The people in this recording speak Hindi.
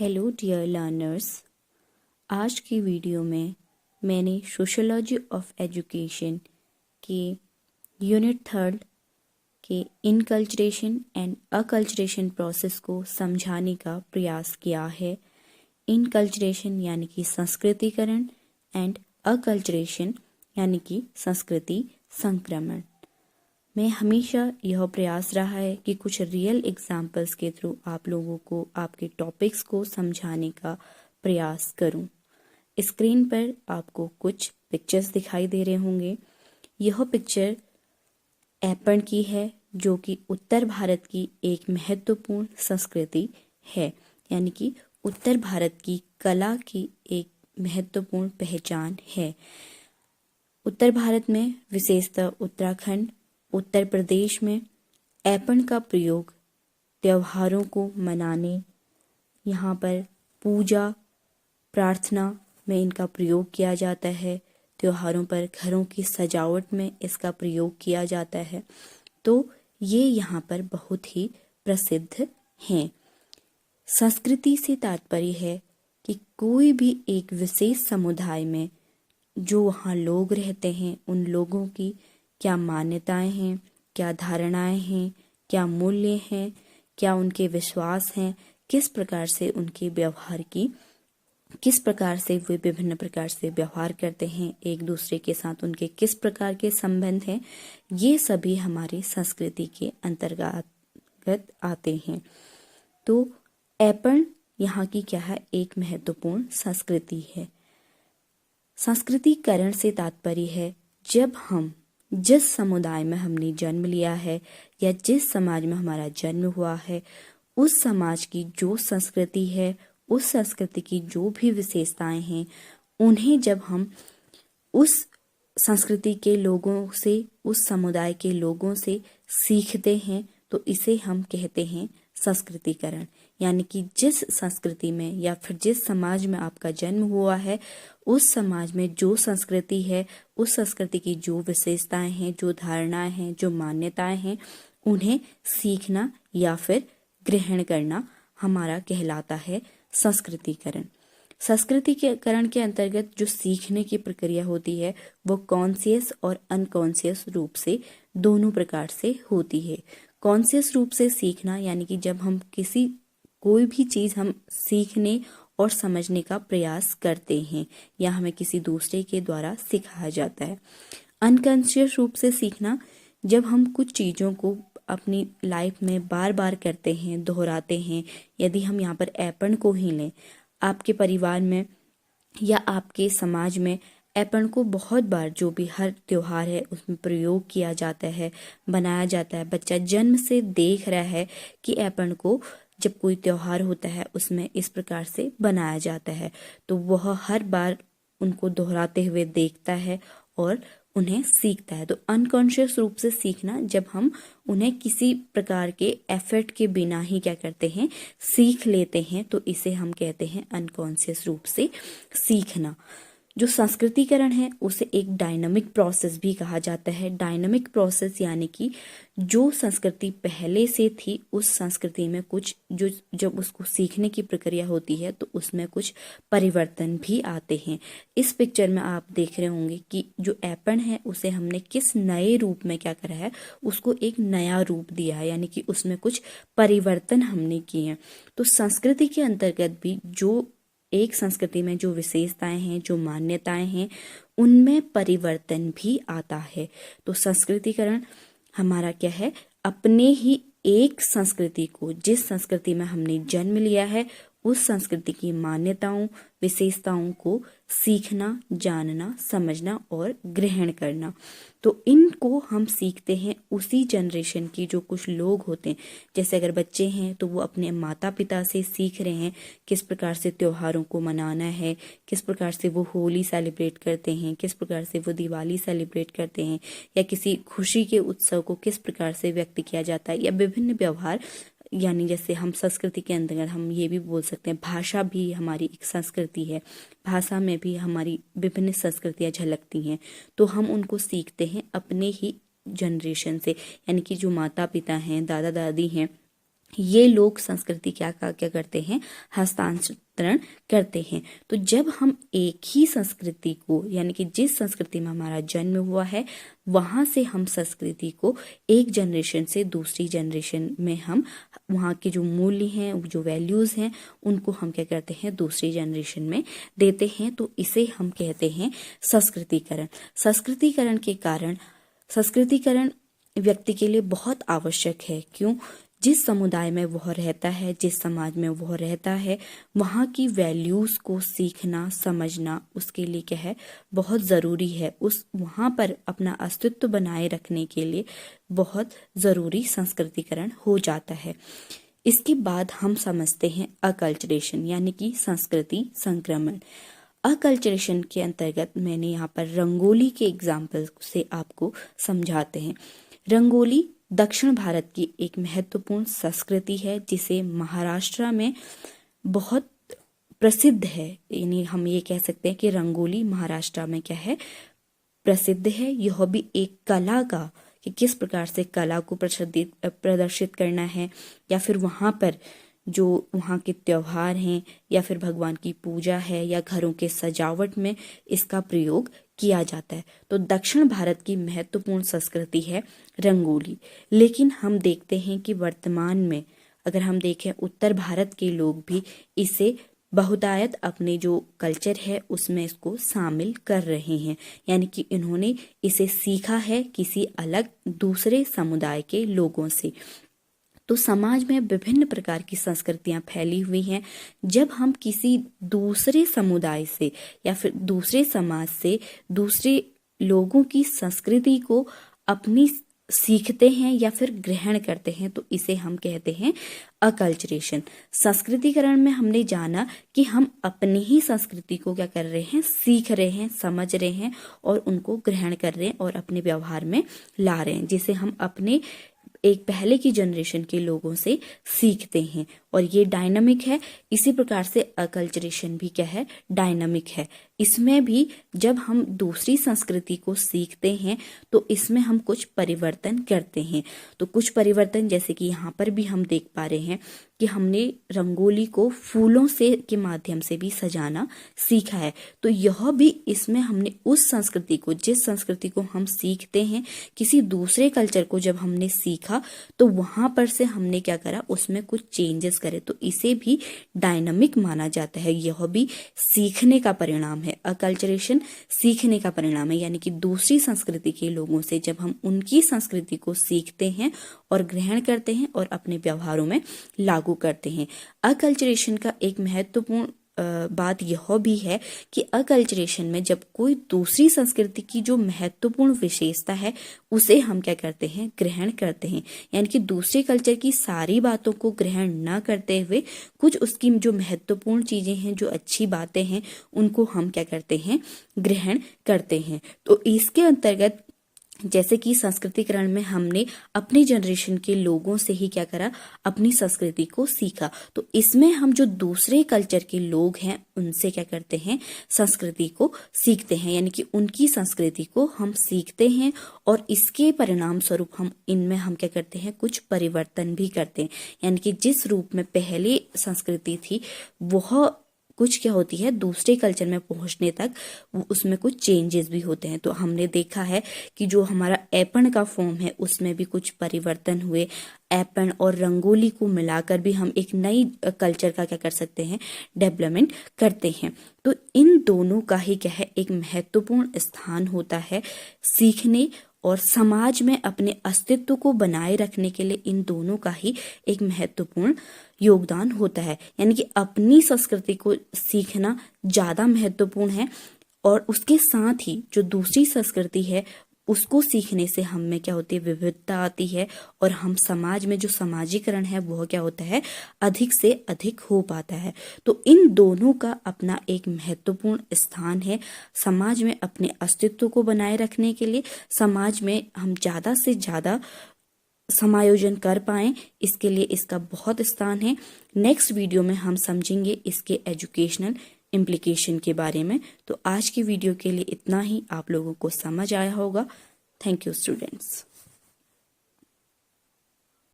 Hello dear learners. आज की वीडियो में मैंने सोशियोलॉजी ऑफ एजुकेशन के यूनिट 3 के इनकल्चरेशन एंड अकल्चरेशन प्रोसेस को समझाने का प्रयास किया है। इनकल्चरेशन यानी कि संस्कृतिकरण एंड अकल्चरेशन यानी कि संस्कृति संक्रमण में हमेशा यह प्रयास रहा है कि कुछ रियल एग्जाम्पल्स के थ्रू आप लोगों को आपके टॉपिक्स को समझाने का प्रयास करूं। स्क्रीन पर आपको कुछ पिक्चर्स दिखाई दे रहे होंगे। यह पिक्चर ऐपण की है जो कि उत्तर भारत की एक महत्वपूर्ण संस्कृति है, यानी कि उत्तर भारत की कला की एक महत्वपूर्ण पहचान है। उत्तर भारत में विशेषतः उत्तराखंड, उत्तर प्रदेश में ऐपण का प्रयोग त्योहारों को मनाने, यहाँ पर पूजा प्रार्थना में इनका प्रयोग किया जाता है। त्योहारों पर घरों की सजावट में इसका प्रयोग किया जाता है। तो ये यहाँ पर बहुत ही प्रसिद्ध हैं। संस्कृति से तात्पर्य है कि कोई भी एक विशेष समुदाय में जो वहाँ लोग रहते हैं उन लोगों की क्या मान्यताएं हैं, क्या धारणाएं हैं, क्या मूल्य हैं, क्या उनके विश्वास हैं, किस प्रकार से उनके व्यवहार की, किस प्रकार से वे विभिन्न प्रकार से व्यवहार करते हैं, एक दूसरे के साथ उनके किस प्रकार के संबंध हैं, ये सभी हमारी संस्कृति के अंतर्गत आते हैं। तो ऐपण यहाँ की क्या है, एक महत्वपूर्ण संस्कृति है। संस्कृतिकरण से तात्पर्य है जब हम जिस समुदाय में हमने जन्म लिया है या जिस समाज में हमारा जन्म हुआ है, उस समाज की जो संस्कृति है, उस संस्कृति की जो भी विशेषताएं हैं, उन्हें जब हम उस संस्कृति के लोगों से, उस समुदाय के लोगों से सीखते हैं तो इसे हम कहते हैं संस्कृतिकरण। यानी कि जिस संस्कृति में या फिर जिस समाज में आपका जन्म हुआ है, उस समाज में जो संस्कृति है, उस संस्कृति की जो विशेषताएं हैं, जो धारणाएं हैं, जो मान्यताएं हैं, उन्हें सीखना या फिर ग्रहण करना हमारा कहलाता है संस्कृतिकरण। संस्कृतिकरण के अंतर्गत जो सीखने की प्रक्रिया होती है वो कॉन्शियस और अनकॉन्शियस रूप से दोनों प्रकार से होती है। कॉन्शियस रूप से सीखना यानी कि जब हम कोई भी चीज हम सीखने और समझने का प्रयास करते हैं या हमें किसी दूसरे के द्वारा सिखाया जाता है। अनकॉन्शियस रूप से सीखना जब हम कुछ चीजों को अपनी लाइफ में बार बार करते हैं, दोहराते हैं। यदि हम यहाँ पर ऐपण को ही लें, आपके परिवार में या आपके समाज में ऐपण को बहुत बार जो भी हर त्योहार है उसमें प्रयोग किया जाता है, बनाया जाता है। बच्चा जन्म से देख रहा है कि ऐपण को जब कोई त्योहार होता है उसमें इस प्रकार से बनाया जाता है, तो वह हर बार उनको दोहराते हुए देखता है और उन्हें सीखता है। तो अनकॉन्शियस रूप से सीखना जब हम उन्हें किसी प्रकार के एफर्ट के बिना ही क्या करते हैं, सीख लेते हैं, तो इसे हम कहते हैं अनकॉन्शियस रूप से सीखना। जो संस्कृतिकरण है उसे एक डायनामिक प्रोसेस भी कहा जाता है। डायनामिक प्रोसेस यानी कि जो संस्कृति पहले से थी उस संस्कृति में कुछ जो जब उसको सीखने की प्रक्रिया होती है तो उसमें कुछ परिवर्तन भी आते हैं। इस पिक्चर में आप देख रहे होंगे कि जो ऐपण है उसे हमने किस नए रूप में क्या करा है, उसको एक नया रूप दिया है, यानी कि उसमें कुछ परिवर्तन हमने किए हैं। तो संस्कृति के अंतर्गत भी जो एक संस्कृति में जो विशेषताएं हैं, जो मान्यताएं हैं, उनमें परिवर्तन भी आता है। तो संस्कृतिकरण हमारा क्या है, अपने ही एक संस्कृति को, जिस संस्कृति में हमने जन्म लिया है, उस संस्कृति की मान्यताओं, विशेषताओं को सीखना, जानना, समझना और ग्रहण करना। तो इनको हम सीखते हैं उसी जनरेशन की जो कुछ लोग होते हैं। जैसे अगर बच्चे हैं तो वो अपने माता पिता से सीख रहे हैं किस प्रकार से त्योहारों को मनाना है, किस प्रकार से वो होली सेलिब्रेट करते हैं, किस प्रकार से वो दिवाली सेलिब्रेट करते हैं, या किसी खुशी के उत्सव को किस प्रकार से व्यक्त किया जाता है, या विभिन्न व्यवहार। यानी जैसे हम संस्कृति के अंदर हम ये भी बोल सकते हैं, भाषा भी हमारी एक संस्कृति है। भाषा में भी हमारी विभिन्न संस्कृतियां झलकती हैं, तो हम उनको सीखते हैं अपने ही जनरेशन से, यानी कि जो माता पिता हैं, दादा दादी हैं, ये लोग संस्कृति क्या करते हैं, हस्तांतरण करते हैं। तो जब हम एक ही संस्कृति को, यानी कि जिस संस्कृति में हमारा जन्म हुआ है, वहां से हम संस्कृति को एक जनरेशन से दूसरी जनरेशन में हम वहाँ के जो मूल्य हैं, जो वैल्यूज हैं, उनको हम क्या करते हैं, दूसरी जनरेशन में देते हैं। तो इसे हम कहते हैं संस्कृतिकरण। संस्कृतिकरण के कारण, संस्कृतिकरण व्यक्ति के लिए बहुत आवश्यक है। क्यों? जिस समुदाय में वह रहता है, जिस समाज में वह रहता है, वहाँ की वैल्यूज को सीखना, समझना उसके लिए क्या है, बहुत जरूरी है। उस वहाँ पर अपना अस्तित्व बनाए रखने के लिए बहुत जरूरी संस्कृतिकरण हो जाता है। इसके बाद हम समझते हैं अकल्चरेशन, यानी कि संस्कृति संक्रमण। अकल्चरेशन के अंतर्गत मैंने यहाँ पर रंगोली के एग्जाम्पल से आपको समझाते हैं। रंगोली दक्षिण भारत की एक महत्वपूर्ण संस्कृति है, जिसे महाराष्ट्र में बहुत प्रसिद्ध है। यानी हम ये कह सकते हैं कि रंगोली महाराष्ट्र में क्या है, प्रसिद्ध है। यह भी एक कला का, कि किस प्रकार से कला को प्रदर्शित करना है, या फिर वहाँ पर जो वहाँ के त्योहार हैं, या फिर भगवान की पूजा है, या घरों के सजावट में इसका प्रयोग किया जाता है। तो दक्षिण भारत की महत्वपूर्ण संस्कृति है रंगोली। लेकिन हम देखते हैं कि वर्तमान में अगर हम देखें, उत्तर भारत के लोग भी इसे बहुतायत अपने जो कल्चर है उसमें इसको शामिल कर रहे हैं। यानी कि इन्होंने इसे सीखा है किसी अलग दूसरे समुदाय के लोगों से। तो समाज में विभिन्न प्रकार की संस्कृतियां फैली हुई हैं। जब हम किसी दूसरे समुदाय से या फिर दूसरे समाज से दूसरे लोगों की संस्कृति को अपनी सीखते हैं या फिर ग्रहण करते हैं, तो इसे हम कहते हैं अकल्चरेशन। संस्कृतिकरण में हमने जाना कि हम अपनी ही संस्कृति को क्या कर रहे हैं, सीख रहे हैं, समझ रहे हैं और उनको ग्रहण कर रहे हैं और अपने व्यवहार में ला रहे हैं, जिसे हम अपने एक पहले की जनरेशन के लोगों से सीखते हैं। और ये डायनामिक है। इसी प्रकार से अकल्चरेशन भी क्या है, डायनामिक है। इसमें भी जब हम दूसरी संस्कृति को सीखते हैं तो इसमें हम कुछ परिवर्तन करते हैं। तो कुछ परिवर्तन जैसे कि यहाँ पर भी हम देख पा रहे हैं कि हमने रंगोली को फूलों से के माध्यम से भी सजाना सीखा है। तो यह भी इसमें हमने उस संस्कृति को, जिस संस्कृति को हम सीखते हैं, किसी दूसरे कल्चर को जब हमने सीखा तो वहां पर से हमने क्या करा, उसमें कुछ चेंजेस करे। तो इसे भी डायनामिक माना जाता है। यह भी सीखने का परिणाम है। अकल्चरेशन सीखने का परिणाम है, यानी कि दूसरी संस्कृति के लोगों से जब हम उनकी संस्कृति को सीखते हैं और ग्रहण करते हैं और अपने व्यवहारों में लागू करते हैं। अकल्चरेशन का एक महत्वपूर्ण बात यह भी है कि अकल्चरेशन में जब कोई दूसरी संस्कृति की जो महत्वपूर्ण विशेषता है उसे हम क्या करते हैं, ग्रहण करते हैं। यानी कि दूसरे कल्चर की सारी बातों को ग्रहण न करते हुए कुछ उसकी जो महत्वपूर्ण चीजें हैं, जो अच्छी बातें हैं, उनको हम क्या करते हैं, ग्रहण करते हैं। तो इसके अंतर्गत जैसे कि संस्कृतिकरण में हमने अपनी जनरेशन के लोगों से ही क्या करा, अपनी संस्कृति को सीखा। तो इसमें हम जो दूसरे कल्चर के लोग हैं उनसे क्या करते हैं, संस्कृति को सीखते हैं। यानी कि उनकी संस्कृति को हम सीखते हैं और इसके परिणाम स्वरूप हम इनमें हम क्या करते हैं, कुछ परिवर्तन भी करते हैं। यानी कि जिस रूप में पहले संस्कृति थी वह कुछ क्या होती है, दूसरे कल्चर में पहुंचने तक उसमें कुछ चेंजेस भी होते हैं। तो हमने देखा है कि जो हमारा ऐपण का फॉर्म है उसमें भी कुछ परिवर्तन हुए। ऐपण और रंगोली को मिलाकर भी हम एक नई कल्चर का क्या कर सकते हैं, डेवलपमेंट करते हैं। तो इन दोनों का ही क्या है, एक महत्वपूर्ण स्थान होता है सीखने और समाज में अपने अस्तित्व को बनाए रखने के लिए। इन दोनों का ही एक महत्वपूर्ण योगदान होता है। यानी कि अपनी संस्कृति को सीखना ज्यादा महत्वपूर्ण है और उसके साथ ही जो दूसरी संस्कृति है उसको सीखने से हम में क्या होती है, विविधता आती है और हम समाज में जो समाजीकरण है वह क्या होता है, अधिक से अधिक हो पाता है। तो इन दोनों का अपना एक महत्वपूर्ण स्थान है समाज में अपने अस्तित्व को बनाए रखने के लिए। समाज में हम ज्यादा से ज्यादा समायोजन कर पाएं, इसके लिए इसका बहुत स्थान है। नेक्स्ट वीडियो में हम समझेंगे इसके एजुकेशनल इम्प्लीकेशन के बारे में। तो आज की वीडियो के लिए इतना ही। आप लोगों को समझ आया होगा। Thank you students.